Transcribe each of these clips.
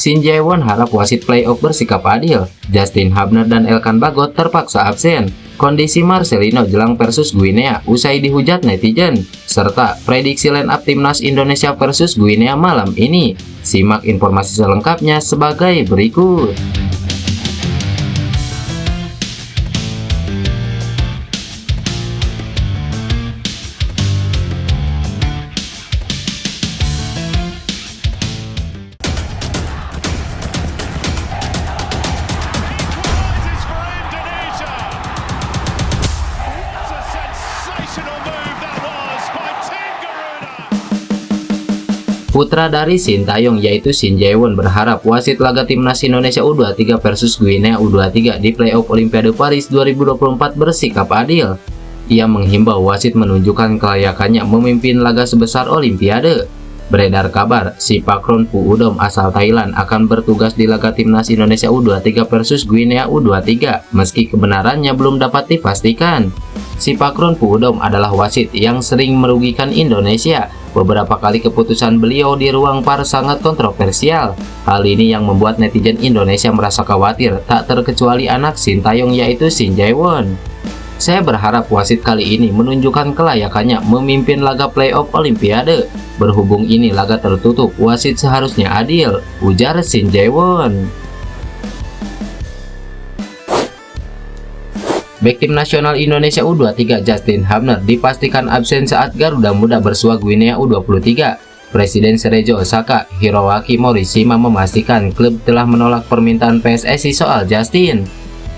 Shin Jae-won harap wasit playoff bersikap adil. Justin Hubner dan Elkan Bagot terpaksa absen. Kondisi Marcelino jelang versus Guinea usai dihujat netizen, serta prediksi line up timnas Indonesia versus Guinea malam ini. Simak informasi selengkapnya sebagai berikut. Putra dari Sintayong yaitu Shin Jae-won berharap wasit laga timnas Indonesia U23 versus Guinea U23 di playoff Olimpiade Paris 2024 bersikap adil. Ia menghimbau wasit menunjukkan kelayakannya memimpin laga sebesar Olimpiade. Beredar kabar, si Pakron Puudom asal Thailand akan bertugas di laga timnas Indonesia U23 versus Guinea U23 meski kebenarannya belum dapat dipastikan. Si Pakron Puudom adalah wasit yang sering merugikan Indonesia. Beberapa kali keputusan beliau di ruang VAR sangat kontroversial. Hal ini yang membuat netizen Indonesia merasa khawatir, tak terkecuali anak Sintayong yaitu Shin Jae-won. Saya berharap wasit kali ini menunjukkan kelayakannya memimpin laga playoff Olimpiade. Berhubung ini laga tertutup, wasit seharusnya adil, ujar Shin Jae-won. Bek tim nasional Indonesia U23 Justin Hubner dipastikan absen saat Garuda Muda bersua Guinea U23. Presiden Serejo Osaka, Hiroaki Morishima memastikan klub telah menolak permintaan PSSI soal Justin.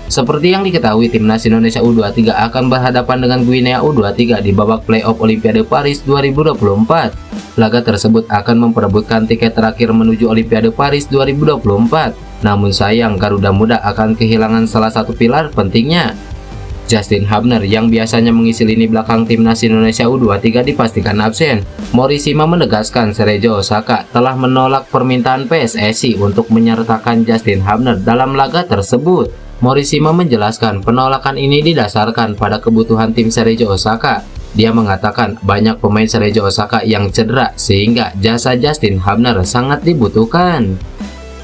Seperti yang diketahui, timnas Indonesia U23 akan berhadapan dengan Guinea U23 di babak playoff Olimpiade Paris 2024. Laga tersebut akan memperebutkan tiket terakhir menuju Olimpiade Paris 2024. Namun sayang, Garuda Muda akan kehilangan salah satu pilar pentingnya. Justin Hubner yang biasanya mengisi lini belakang timnas Indonesia U23 dipastikan absen. Morishima menegaskan Serejo Osaka telah menolak permintaan PSSI untuk menyertakan Justin Hubner dalam laga tersebut. Morishima menjelaskan penolakan ini didasarkan pada kebutuhan tim Serejo Osaka. Dia mengatakan banyak pemain Serejo Osaka yang cedera sehingga jasa Justin Hubner sangat dibutuhkan.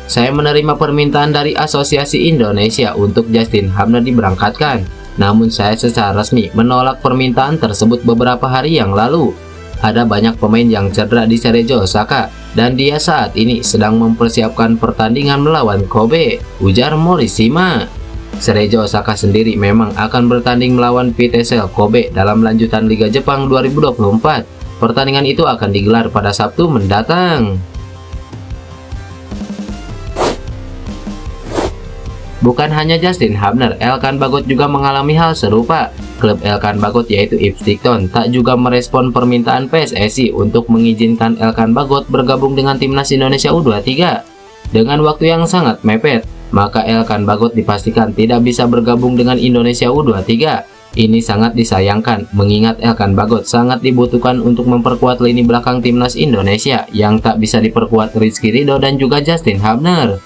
Saya menerima permintaan dari Asosiasi Indonesia untuk Justin Hubner diberangkatkan. Namun saya secara resmi menolak permintaan tersebut beberapa hari yang lalu. Ada banyak pemain yang cedera di Serejo Osaka dan dia saat ini sedang mempersiapkan pertandingan melawan Kobe, ujar Morishima. Serejo Osaka sendiri memang akan bertanding melawan Vitesse Kobe dalam lanjutan Liga Jepang 2024. Pertandingan itu akan digelar pada Sabtu mendatang. Bukan hanya Justin Hubner, Elkan Bagot juga mengalami hal serupa. Klub Elkan Bagot yaitu Ipswich Town tak juga merespon permintaan PSSI untuk mengizinkan Elkan Bagot bergabung dengan timnas Indonesia U23. Dengan waktu yang sangat mepet, maka Elkan Bagot dipastikan tidak bisa bergabung dengan Indonesia U23. Ini sangat disayangkan, mengingat Elkan Bagot sangat dibutuhkan untuk memperkuat lini belakang timnas Indonesia yang tak bisa diperkuat Rizky Ridho dan juga Justin Hubner.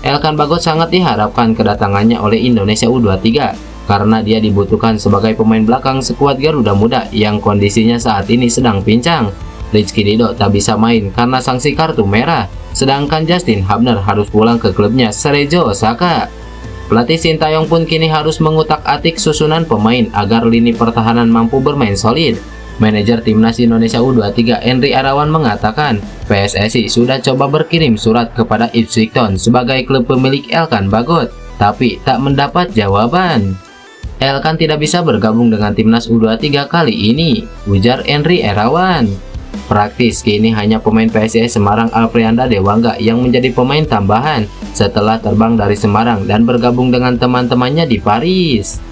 Elkan Bagot sangat diharapkan kedatangannya oleh Indonesia U23 karena dia dibutuhkan sebagai pemain belakang skuad Garuda Muda yang kondisinya saat ini sedang pincang. Rizky Ridho tak bisa main karena sanksi kartu merah, sedangkan Justin Hubner harus pulang ke klubnya Serejo Osaka. Pelatih Sintayong pun kini harus mengutak-atik susunan pemain agar lini pertahanan mampu bermain solid. Manajer timnas Indonesia U23 Henry Irawan mengatakan PSSI sudah coba berkirim surat kepada Ipswich Town sebagai klub pemilik Elkan Bagot, tapi tak mendapat jawaban. Elkan tidak bisa bergabung dengan timnas U23 kali ini, ujar Henry Irawan. Praktis kini hanya pemain PSIS Semarang Alfrianda Dewangga yang menjadi pemain tambahan setelah terbang dari Semarang dan bergabung dengan teman-temannya di Paris.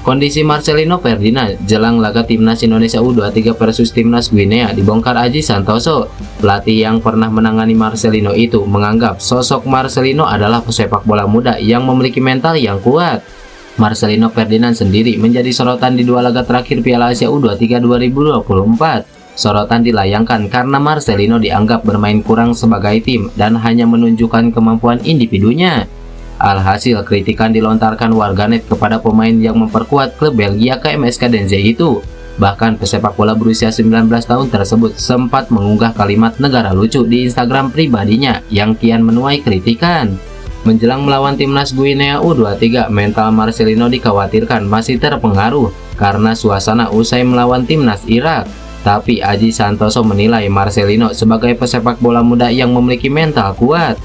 Kondisi Marcelino Ferdinand jelang laga timnas Indonesia U23 versus timnas Guinea dibongkar Aji Santoso. Pelatih yang pernah menangani Marcelino itu menganggap sosok Marcelino adalah pesepak bola muda yang memiliki mental yang kuat. Marcelino Ferdinand sendiri menjadi sorotan di dua laga terakhir Piala Asia U23 2024. Sorotan dilayangkan karena Marcelino dianggap bermain kurang sebagai tim dan hanya menunjukkan kemampuan individunya. Alhasil kritikan dilontarkan warganet kepada pemain yang memperkuat klub Belgia KMSK Denzee itu. Bahkan pesepak bola berusia 19 tahun tersebut sempat mengunggah kalimat negara lucu di Instagram pribadinya yang kian menuai kritikan. Menjelang melawan timnas Guinea U23, mental Marcelino dikhawatirkan masih terpengaruh karena suasana usai melawan timnas Irak. Tapi Aji Santoso menilai Marcelino sebagai pesepak bola muda yang memiliki mental kuat.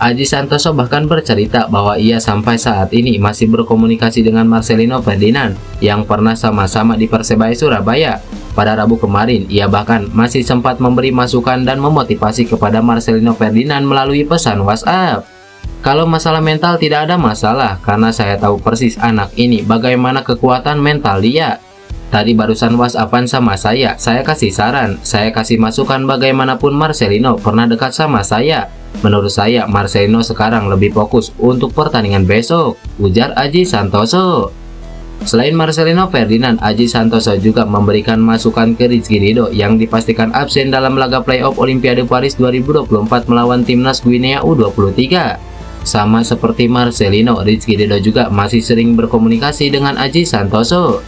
Aji Santoso bahkan bercerita bahwa ia sampai saat ini masih berkomunikasi dengan Marcelino Ferdinand yang pernah sama-sama di Persebaya Surabaya. Pada Rabu kemarin, ia bahkan masih sempat memberi masukan dan memotivasi kepada Marcelino Ferdinand melalui pesan WhatsApp. Kalau masalah mental tidak ada masalah, karena saya tahu persis anak ini bagaimana kekuatan mental dia. Tadi barusan WhatsAppan sama saya kasih saran, saya kasih masukan bagaimanapun Marcelino pernah dekat sama saya. Menurut saya Marcelino sekarang lebih fokus untuk pertandingan besok, ujar Aji Santoso. Selain Marcelino Ferdinand, Aji Santoso juga memberikan masukan ke Rizky Ridho yang dipastikan absen dalam laga playoff Olimpiade Paris 2024 melawan timnas Guinea U23. Sama seperti Marcelino, Rizky Ridho juga masih sering berkomunikasi dengan Aji Santoso.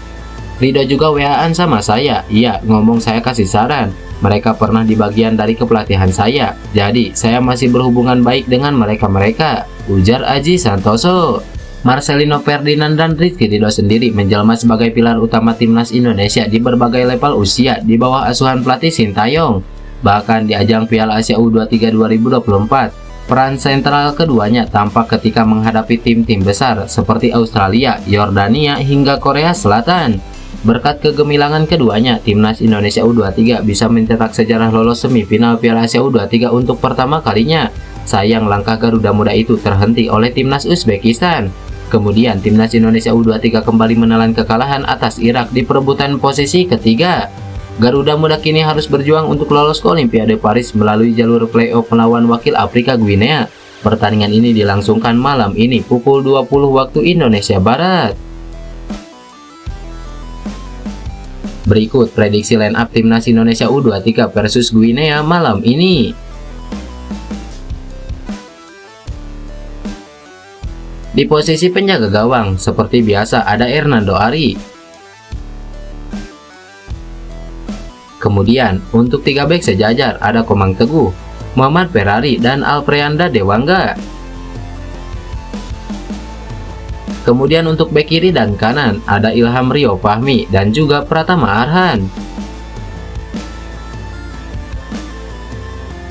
Ridho juga WA-an sama saya, iya ngomong saya kasih saran. Mereka pernah di bagian dari kepelatihan saya, jadi saya masih berhubungan baik dengan mereka-mereka, ujar Aji Santoso. Marcelino Ferdinand dan Rizky Ridho sendiri menjelma sebagai pilar utama timnas Indonesia di berbagai level usia di bawah asuhan pelatih Sintayong. Bahkan di ajang Piala Asia U23 2024, peran sentral keduanya tampak ketika menghadapi tim-tim besar seperti Australia, Yordania, hingga Korea Selatan. Berkat kegemilangan keduanya, timnas Indonesia U23 bisa mencetak sejarah lolos semifinal Piala Asia U23 untuk pertama kalinya. Sayang langkah Garuda Muda itu terhenti oleh timnas Uzbekistan. Kemudian timnas Indonesia U23 kembali menelan kekalahan atas Irak di perebutan posisi ketiga. Garuda Muda kini harus berjuang untuk lolos ke Olimpiade Paris melalui jalur playoff melawan wakil Afrika Guinea. Pertandingan ini dilangsungkan malam ini pukul 20 waktu Indonesia Barat. Berikut prediksi line up timnas Indonesia U23 versus Guinea malam ini. Di posisi penjaga gawang, seperti biasa ada Hernando Ari. Kemudian, untuk 3 bek sejajar ada Komang Teguh, Muhammad Ferrari, dan Alfreanda Dewangga. Kemudian untuk bek kiri dan kanan ada Ilham Rio Fahmi dan juga Pratama Arhan.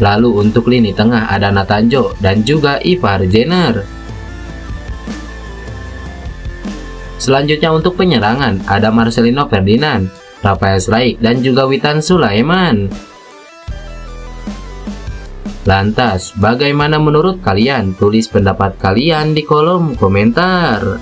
Lalu untuk lini tengah ada Natanjo dan juga Ivar Jenner. Selanjutnya untuk penyerangan ada Marcelino Ferdinand, Rafael Slaik, dan juga Witan Sulaiman. Lantas, bagaimana menurut kalian? Tulis pendapat kalian di kolom komentar.